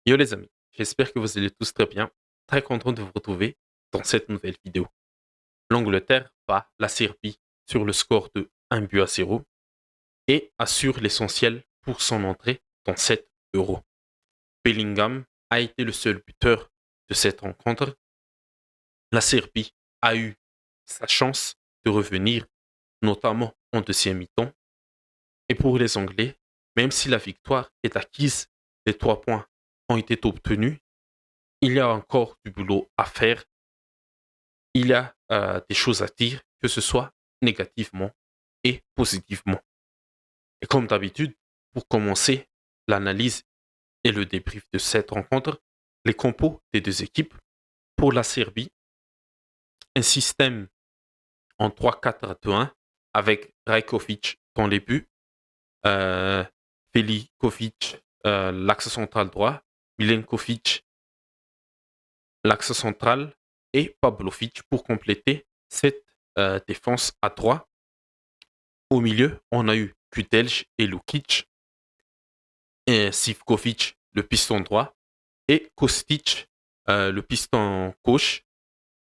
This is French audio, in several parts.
Yo les amis, j'espère que vous allez tous très bien. Très content de vous retrouver dans cette nouvelle vidéo. L'Angleterre bat la Serbie sur le score de 1 but à 0 et assure l'essentiel pour son entrée dans cette Euro. Bellingham a été le seul buteur de cette rencontre. La Serbie a eu sa chance de revenir, notamment en deuxième mi-temps. Et pour les Anglais, même si la victoire est acquise, les 3 points ont été obtenus, il y a encore du boulot à faire. Il y a des choses à dire, que ce soit négativement et positivement. Et comme d'habitude, pour commencer l'analyse et le débrief de cette rencontre, les compos des deux équipes. Pour la Serbie, un système en 3-4-2-1 avec Rajkovic dans les buts, euh, Velikovic l'axe central droit, Milenkovic l'axe central et Pavlovic pour compléter cette défense à 3. Au milieu, on a eu Kutelj et Lukic, et Sivkovic, le piston droit, et Kostic, le piston gauche,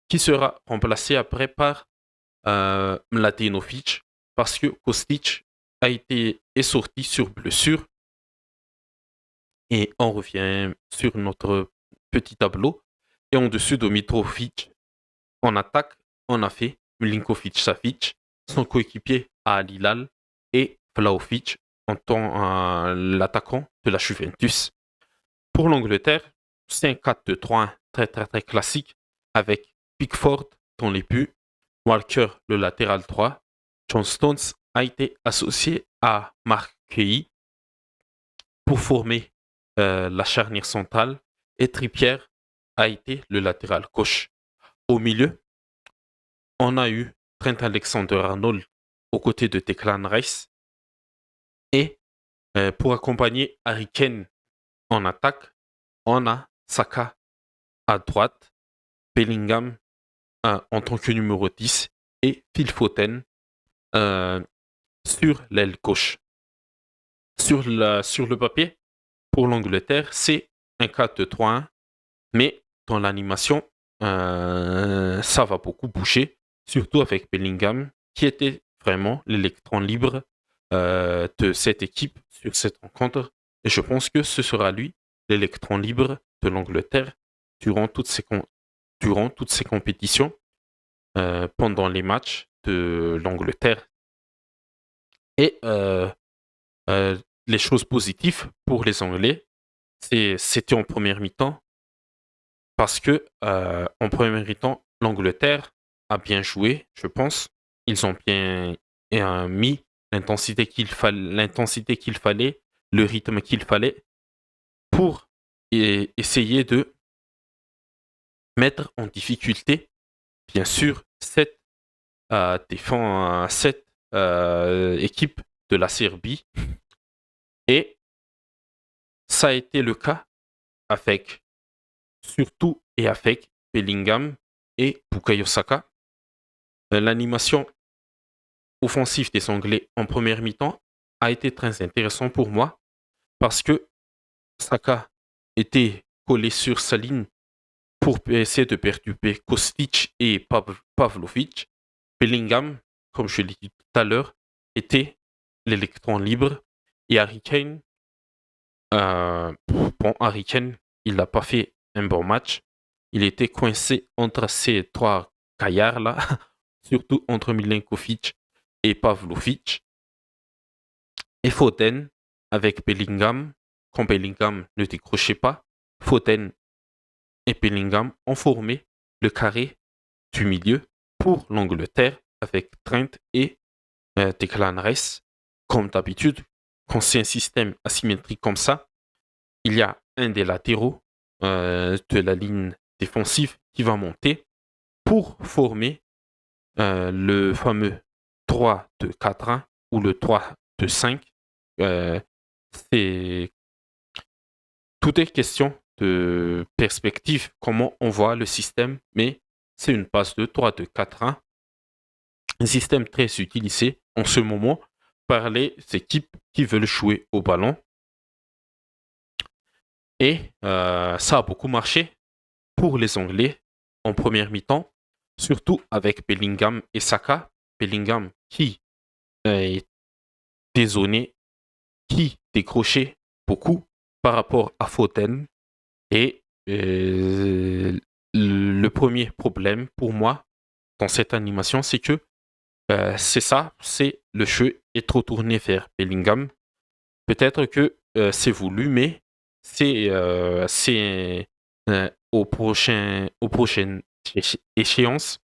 qui sera remplacé après par Mladenovic, parce que Kostic est sorti sur blessure. Et on revient sur notre petit tableau. Et en dessus de Mitrovic, en attaque, on a fait Milinkovic-Savic, son coéquipier à Al-Hilal, et Vlahovic en tant l'attaquant de la Juventus. Pour l'Angleterre, c'est un 4-2-3-1 très très très classique avec Pickford dans les buts, Walker le latéral droit, John Stones a été associé à Mark Key pour former la charnière centrale et Trippier a été le latéral gauche. Au milieu, on a eu Trent Alexander-Arnold aux côtés de Declan Rice et pour accompagner Harry Kane en attaque, on a Saka à droite, Bellingham en tant que numéro 10 et Phil Foden euh, sur l'aile gauche. Sur le papier, pour l'Angleterre, c'est un 4-2-3-1, mais dans l'animation, ça va beaucoup bouger, surtout avec Bellingham, qui était vraiment l'électron libre de cette équipe sur cette rencontre. Et je pense que ce sera lui, l'électron libre de l'Angleterre, durant durant toutes ces compétitions, pendant les matchs de l'Angleterre. Et les choses positives pour les Anglais, c'était en première mi-temps, parce que en première mi-temps, l'Angleterre a bien joué, je pense. Ils ont bien mis l'intensité qu'il fallait, le rythme qu'il fallait pour essayer de mettre en difficulté, bien sûr, cette équipe de la Serbie. Et ça a été le cas avec, surtout et avec Bellingham et Bukayo Saka. L'animation offensive des Anglais en première mi-temps a été très intéressant pour moi parce que Saka était collé sur sa ligne pour essayer de perturber Kostic et Pavlovic. Bellingham, comme je l'ai dit tout à l'heure, était l'électron libre et Harry Kane, Harry Kane, il n'a pas fait un bon match. Il était coincé entre ces trois gaillards-là, surtout entre Milenkovic et Pavlovic. Et Foden avec Bellingham, quand Bellingham ne décrochait pas, Foden et Bellingham ont formé le carré du milieu pour l'Angleterre avec Trent et Declan Rice. Comme d'habitude, quand c'est un système asymétrique comme ça, il y a un des latéraux de la ligne défensive qui va monter pour former le fameux 3-2-4-1 ou le 3-2-5. Euh, c'est Tout est question de perspective, comment on voit le système, mais c'est une passe de 3-2-4-1, un système très utilisé en ce moment par les équipes qui veulent jouer au ballon. Et ça a beaucoup marché pour les Anglais en première mi-temps, surtout avec Bellingham et Saka. Bellingham qui est dézonné, qui décrochait beaucoup par rapport à Foden. Et le premier problème pour moi dans cette animation, c'est que c'est ça, c'est le jeu est trop tourné vers Bellingham. Peut-être que c'est voulu, mais c'est aux prochaines échéances,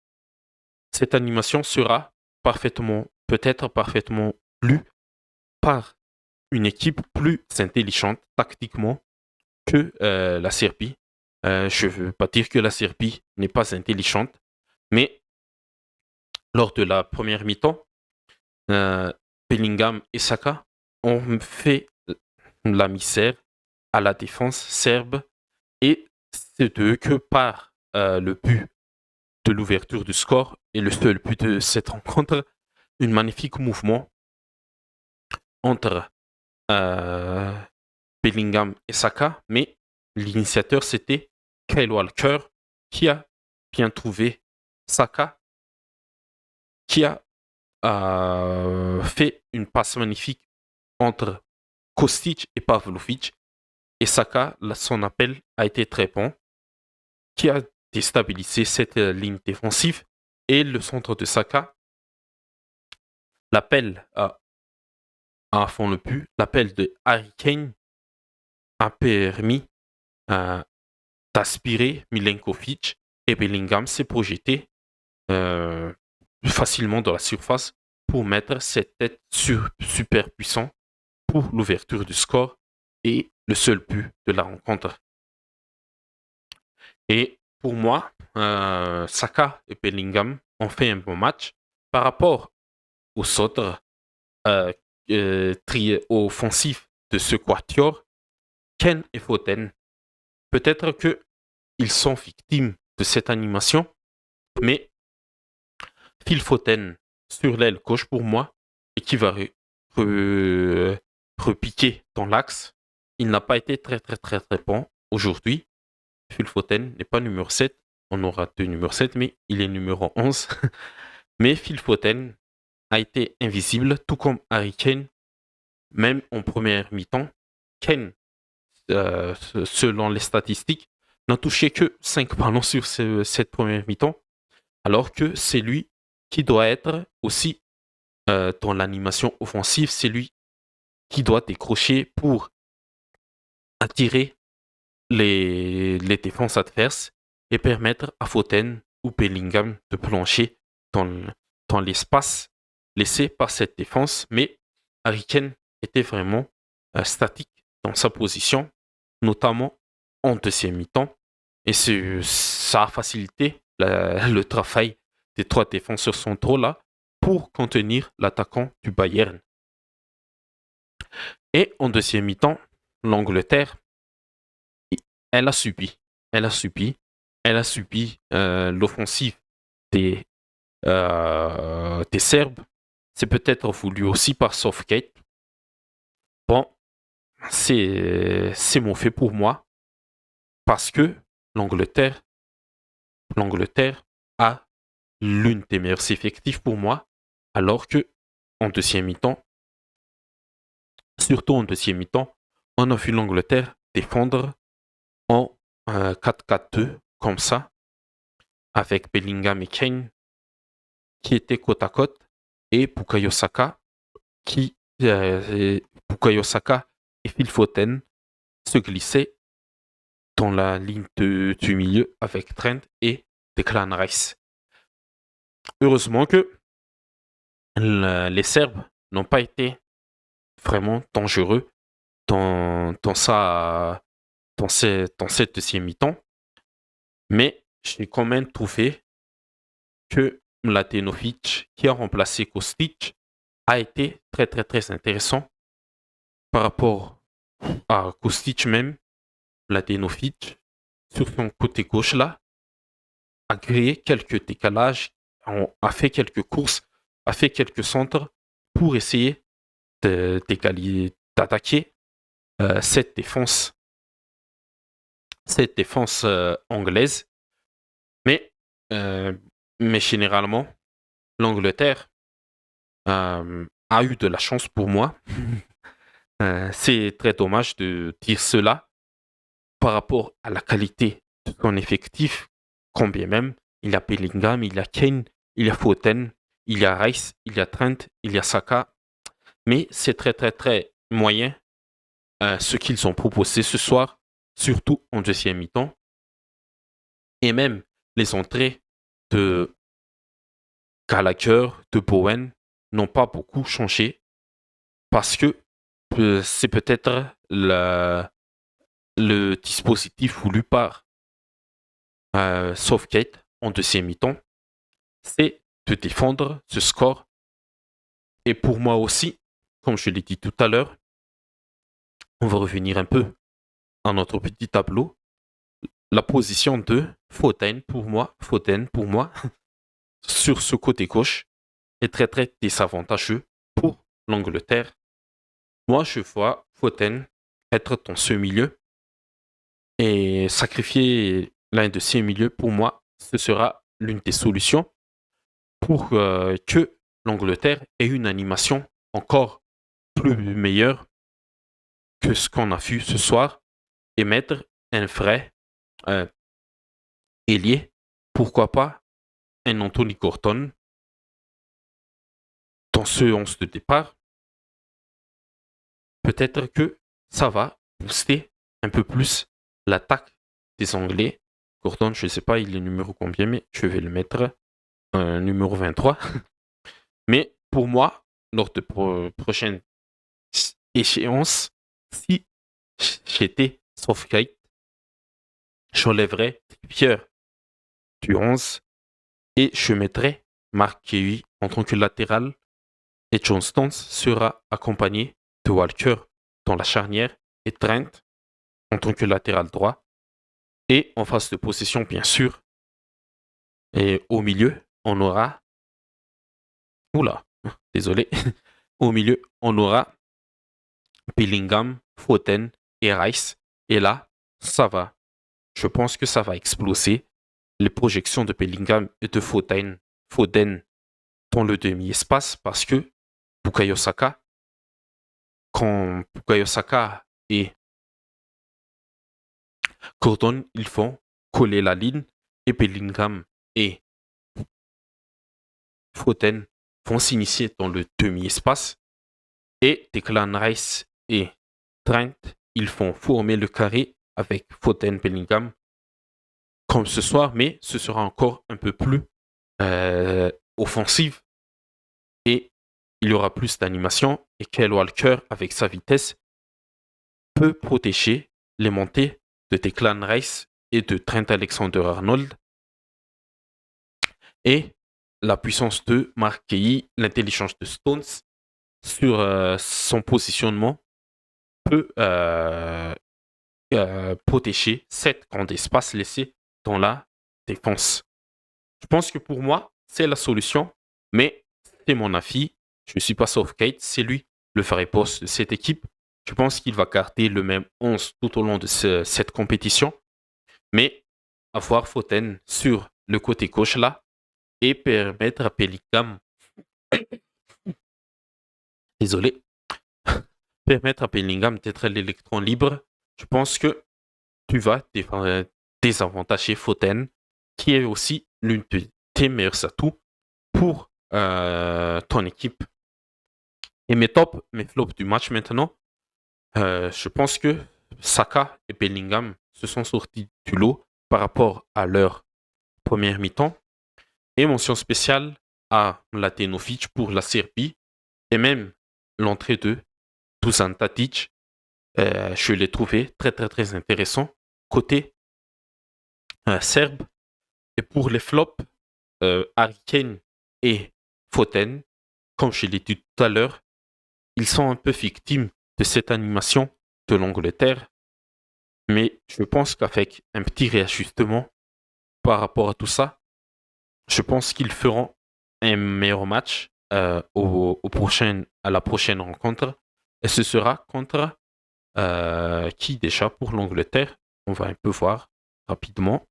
cette animation sera parfaitement, peut-être parfaitement lue par une équipe plus intelligente tactiquement que la Serbie. Je ne veux pas dire que la Serbie n'est pas intelligente, mais lors de la première mi-temps, euh, Bellingham et Saka ont fait la misère à la défense serbe et c'est eux que par le but de l'ouverture du score et le seul but de cette rencontre, un magnifique mouvement entre euh, Bellingham et Saka, mais l'initiateur c'était Kyle Walker qui a bien trouvé Saka, qui a fait une passe magnifique entre Kostic et Pavlovic. Et Saka, son appel a été très bon, qui a déstabilisé cette ligne défensive. Et le centre de Saka, l'appel à fond le but, l'appel de Harry Kane a permis d'aspirer Milenkovic et Bellingham s'est projeté euh, facilement dans la surface pour mettre cette tête super puissant pour l'ouverture du score et le seul but de la rencontre. Et pour moi, Saka et Bellingham ont fait un bon match par rapport aux autres euh, offensifs de ce quatuor. Ken et Foden, peut-être qu'ils sont victimes de cette animation, mais Phil Foden sur l'aile gauche pour moi et qui va repiquer dans l'axe. Il n'a pas été très bon aujourd'hui. Phil Foden n'est pas numéro 7. On aura deux numéro 7, mais il est numéro 11. Mais Phil Foden a été invisible, tout comme Harry Kane, même en première mi-temps. Kane, selon les statistiques, n'a touché que 5 ballons sur cette première mi-temps, alors que c'est lui qui doit être aussi dans l'animation offensive, c'est lui qui doit décrocher pour attirer les défenses adverses et permettre à Foden ou Bellingham de plancher dans, dans l'espace laissé par cette défense. Mais Harry Kane était vraiment statique dans sa position, notamment en deuxième mi-temps. Et ça a facilité le travail des trois défenseurs centraux là pour contenir l'attaquant du Bayern. Et en deuxième mi-temps, l'Angleterre, elle a subi. Elle a subi. Elle a subi l'offensive des, des Serbes. C'est peut-être voulu aussi par Southgate. Bon, c'est mon fait pour moi parce que l'Angleterre, l'Angleterre a l'une des meilleures effectifs pour moi, alors que en deuxième mi-temps, surtout en deuxième mi-temps, on a vu l'Angleterre défendre en 4-4-2 comme ça, avec Bellingham et Kane qui étaient côte à côte et Bukayo Saka qui Bukayo Saka et Phil Foden se glissaient dans la ligne du milieu avec Trent et Declan Rice. Heureusement que les Serbes n'ont pas été vraiment dangereux dans cette deuxième mi-temps, mais j'ai quand même trouvé que Mladenovic, qui a remplacé Kostic, a été très intéressant par rapport à Kostic même. Mladenovic, sur son côté gauche là, a créé quelques décalages, a fait quelques courses, a fait quelques centres pour essayer d'attaquer cette défense cette défense anglaise. Mais, euh, mais généralement, l'Angleterre a eu de la chance pour moi. C'est très dommage de dire cela par rapport à la qualité de son effectif, quand bien même il y a Bellingham, il y a Kane, il y a Foden, il y a Rice, il y a Trent, il y a Saka. Mais c'est très très très moyen ce qu'ils ont proposé ce soir, surtout en deuxième mi-temps. Et même les entrées de Gallagher, de Bowen n'ont pas beaucoup changé parce que c'est peut-être le dispositif voulu par Southgate en deuxième mi-temps, c'est de défendre ce score. Et pour moi aussi, comme je l'ai dit tout à l'heure, on va revenir un peu à notre petit tableau. La position de Foden pour moi, sur ce côté gauche, est très très désavantageux pour l'Angleterre. Moi, je vois Foden être ton seul milieu et sacrifier l'un de ces milieux, pour moi, ce sera l'une des solutions pour que l'Angleterre ait une animation encore plus meilleure que ce qu'on a vu ce soir et mettre un vrai euh, ailier, pourquoi pas un Anthony Gordon dans ce 11 de départ. Peut-être que ça va booster un peu plus l'attaque des Anglais. Gordon, je ne sais pas, il est numéro combien, mais je vais le mettre numéro 23. Mais pour moi, lors de prochaine échéance, si j'étais Southgate, j'enlèverais Pierre du 11 et je mettrais Mark Kewi en tant que latéral et John Stones sera accompagné de Walker dans la charnière et Trent en tant que latéral droit et en phase de possession bien sûr. Et au milieu, on aura... Oula, désolé. Au milieu, on aura Bellingham, Foden et Rice. Et là, ça va. Je pense que ça va exploser. Les projections de Bellingham et de Foden dans le demi-espace parce que Bukayo Saka, quand Bukayo Saka et Gordon, ils font coller la ligne et Bellingham et Foden vont s'initier dans le demi-espace et Declan Rice et Trent, ils font former le carré avec Foden Bellingham comme ce soir, mais ce sera encore un peu plus offensif et il y aura plus d'animation et Kyle Walker, avec sa vitesse, peut protéger les montées de Declan Rice et de Trent Alexander-Arnold et la puissance de Mark Kehi, l'intelligence de Stones sur son positionnement peut protéger cette grande espace laissé dans la défense. Je pense que pour moi, c'est la solution, mais c'est mon avis. Je ne suis pas Southgate, c'est lui le vrai boss de cette équipe. Je pense qu'il va garder le même 11 tout au long de cette compétition, mais avoir Foden sur le côté gauche là et permettre à Bellingham, désolé, permettre à Bellingham d'être l'électron libre, je pense que tu vas désavantager Foden, qui est aussi l'une de tes meilleurs atouts pour ton équipe. Et mes tops, mes flops du match maintenant, je pense que Saka et Bellingham se sont sortis du lot par rapport à leur première mi-temps. Et mention spéciale à Mladenovic pour la Serbie et même l'entrée de Dusan Tadic. Je l'ai trouvé très très très intéressant côté serbe. Et pour les flops, Harry Kane et Foden, comme je l'ai dit tout à l'heure, ils sont un peu victimes de cette animation de l'Angleterre. Mais je pense qu'avec un petit réajustement par rapport à tout ça, je pense qu'ils feront un meilleur match à la prochaine rencontre. Et ce sera contre qui déjà pour l'Angleterre? on va un peu voir rapidement.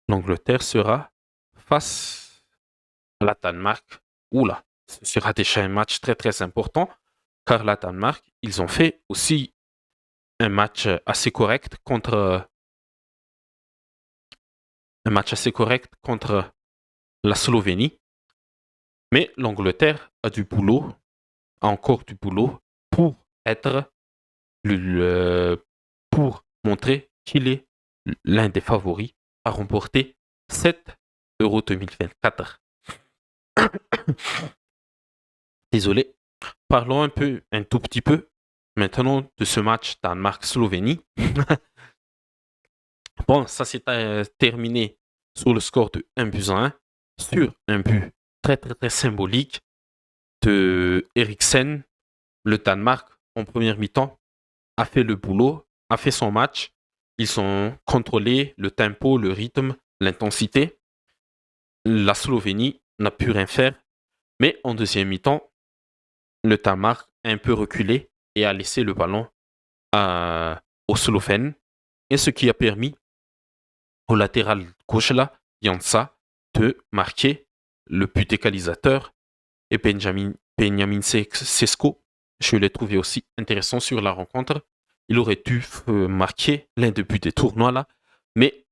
L'Angleterre sera face à la Danemark. Oula, ce sera déjà un match très très important, car la Danemark, ils ont fait aussi un match assez correct contre la Slovénie. Mais l'Angleterre a encore du boulot pour être pour montrer qu'il est l'un des favoris à remporter cet Euro 2024. Désolé. Parlons un tout petit peu maintenant de ce match Danemark-Slovénie. Bon, ça s'est terminé sur le score de 1-1 sur un but très très très symbolique de Eriksen. Le Danemark, en première mi-temps, a fait le boulot, a fait son match. Ils ont contrôlé le tempo, le rythme, l'intensité. La Slovénie n'a pu rien faire. Mais en deuxième mi-temps, le Danemark a un peu reculé et a laissé le ballon aux Slovènes. Et ce qui a permis au latéral gauche là, Jansa, de marquer le but égalisateur. Et Benjamin Sesko, je l'ai trouvé aussi intéressant sur la rencontre. Il aurait dû marquer l'un des buts des tournois là, mais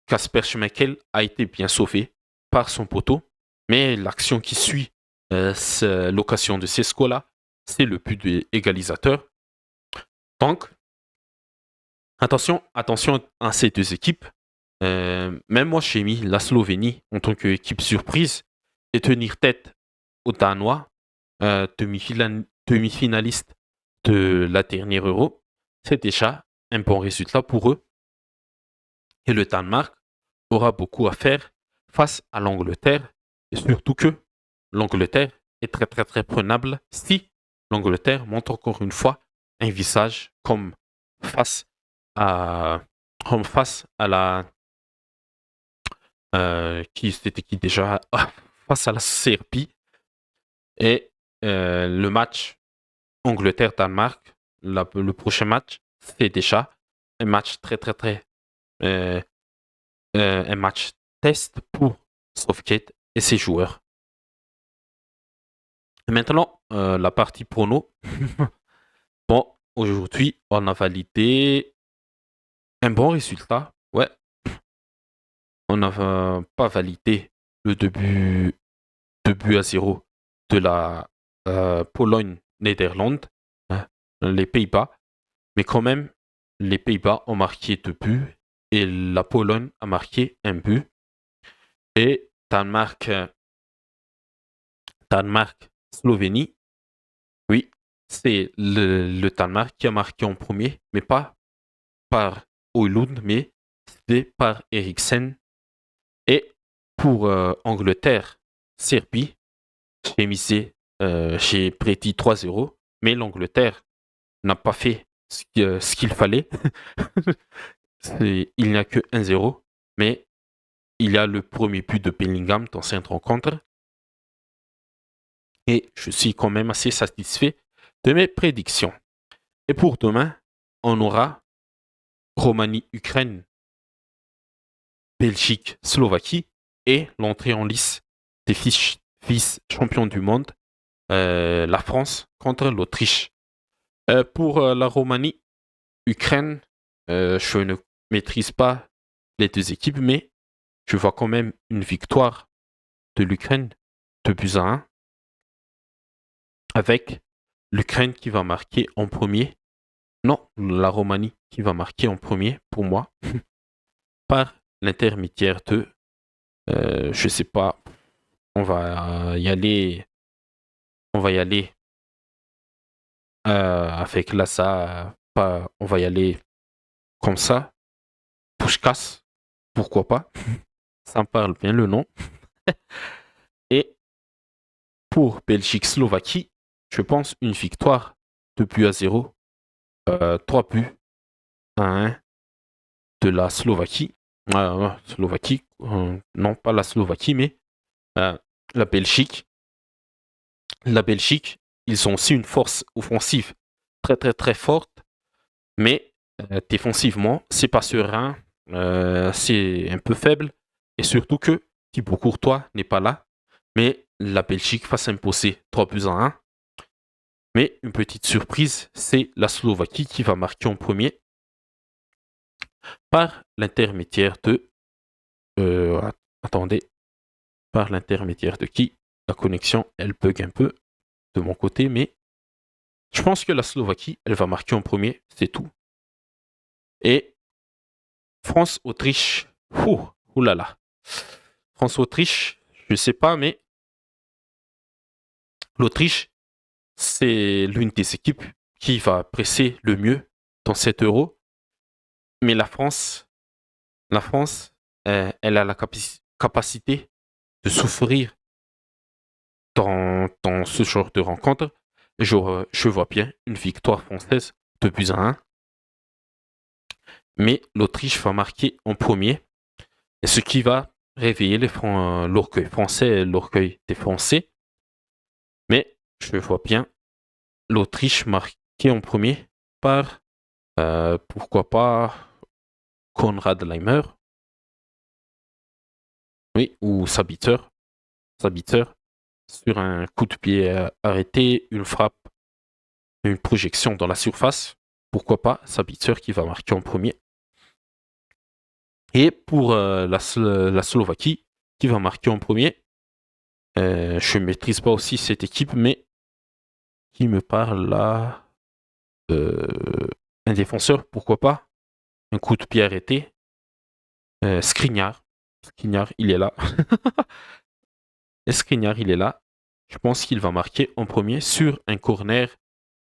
Kasper Schmeichel a été bien sauvé par son poteau. Mais l'action qui suit l'occasion de Sesko là, c'est le but égalisateur. Donc, attention à ces deux équipes. Même moi, j'ai mis la Slovénie en tant qu'équipe surprise et tenir tête aux Danois, demi-finalistes de la dernière Euro. C'est déjà un bon résultat pour eux. Et le Danemark aura beaucoup à faire face à l'Angleterre. Et surtout que l'Angleterre est très très très prenable si l'Angleterre montre encore une fois un visage comme face à la c'était qui déjà face à la Serbie. Et le match Angleterre-Danemark, le prochain match, c'est déjà un match très très très euh, un match test pour Southgate et ses joueurs. Et maintenant, la partie prono. Bon, aujourd'hui, on a validé un bon résultat. Ouais, on n'a pas validé le début 2-0 de la Pologne-Néderlande, hein, les Pays-Bas. Mais quand même, les Pays-Bas ont marqué 2 buts et la Pologne a marqué un but. Et Danemark-Slovénie, oui, c'est le Danemark qui a marqué en premier, mais pas par Højlund, mais c'était par Eriksen. Et pour Angleterre-Serbie, j'ai prédit 3-0, mais l'Angleterre n'a pas fait ce qu'il fallait. Il n'y a que 1-0, mais il y a le premier but de Bellingham dans cette rencontre. Et je suis quand même assez satisfait de mes prédictions. Et pour demain, on aura Roumanie-Ukraine, Belgique-Slovaquie et l'entrée en lice des vice-champions du monde, la France contre l'Autriche. Pour la Roumanie-Ukraine, je ne maîtrise pas les deux équipes, mais je vois quand même une victoire de l'Ukraine 2-1 avec l'Ukraine qui va marquer en premier. Non, la Roumanie qui va marquer en premier pour moi par l'intermédiaire de, je sais pas, on va y aller, on va y aller avec Lassa, pas, on va y aller comme ça, Pushkas, pourquoi pas, ça me parle bien le nom. Et pour Belgique-Slovaquie, je pense une victoire 2-0, 3-1 de la Slovaquie. Slovaquie, non pas la Slovaquie, mais la Belgique. La Belgique, ils ont aussi une force offensive très très très forte. Mais défensivement, c'est pas serein, c'est un peu faible. Et surtout que Thibaut Courtois n'est pas là. Mais la Belgique va s'imposer 3-1. Mais une petite surprise, c'est la Slovaquie qui va marquer en premier par l'intermédiaire de... attendez, par l'intermédiaire de qui? La connexion, elle bug un peu de mon côté, mais je pense que la Slovaquie, elle va marquer en premier, c'est tout. Et France-Autriche, oulala. France-Autriche, je sais pas, mais l'Autriche, c'est l'une des équipes qui va presser le mieux dans cet euro. Mais la France, elle a la capacité de souffrir dans ce genre de rencontre. Je vois bien une victoire française de buts à 1. Mais l'Autriche va marquer en premier. Et ce qui va réveiller l'orgueil français et l'orgueil des Français. Mais je vois bien l'Autriche marquée en premier par, pourquoi pas, Konrad Leimer, oui, ou Sabitzer, sur un coup de pied arrêté, une frappe, une projection dans la surface. Pourquoi pas Sabitzer qui va marquer en premier. Et pour la Slovaquie qui va marquer en premier, je ne maîtrise pas aussi cette équipe, mais qui me parle là, un défenseur, pourquoi pas, un coup de pied arrêté, Skriniar, il est là. Skriniar, il est là. Je pense qu'il va marquer en premier sur un corner,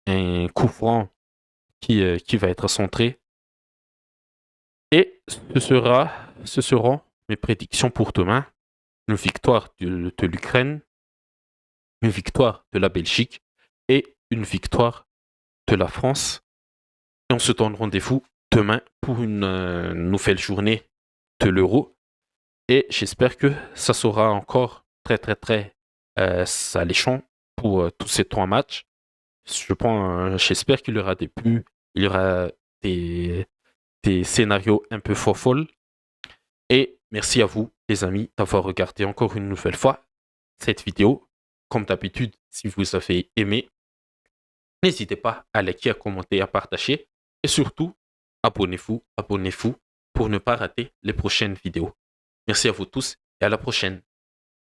un coup franc qui va être centré. Et ce seront mes prédictions pour demain. Une victoire de l'Ukraine, une victoire de la Belgique et une victoire de la France. Et on se donne rendez-vous demain pour une nouvelle journée de l'Euro. Et j'espère que ça sera encore très, très, très alléchant pour tous ces 3 matchs. J'espère qu'il y aura des buts, il y aura des, des scénarios un peu folles. Et merci à vous, les amis, d'avoir regardé encore une nouvelle fois cette vidéo. Comme d'habitude, si vous avez aimé, n'hésitez pas à liker, à commenter, à partager. Et surtout, abonnez-vous pour ne pas rater les prochaines vidéos. Merci à vous tous et à la prochaine.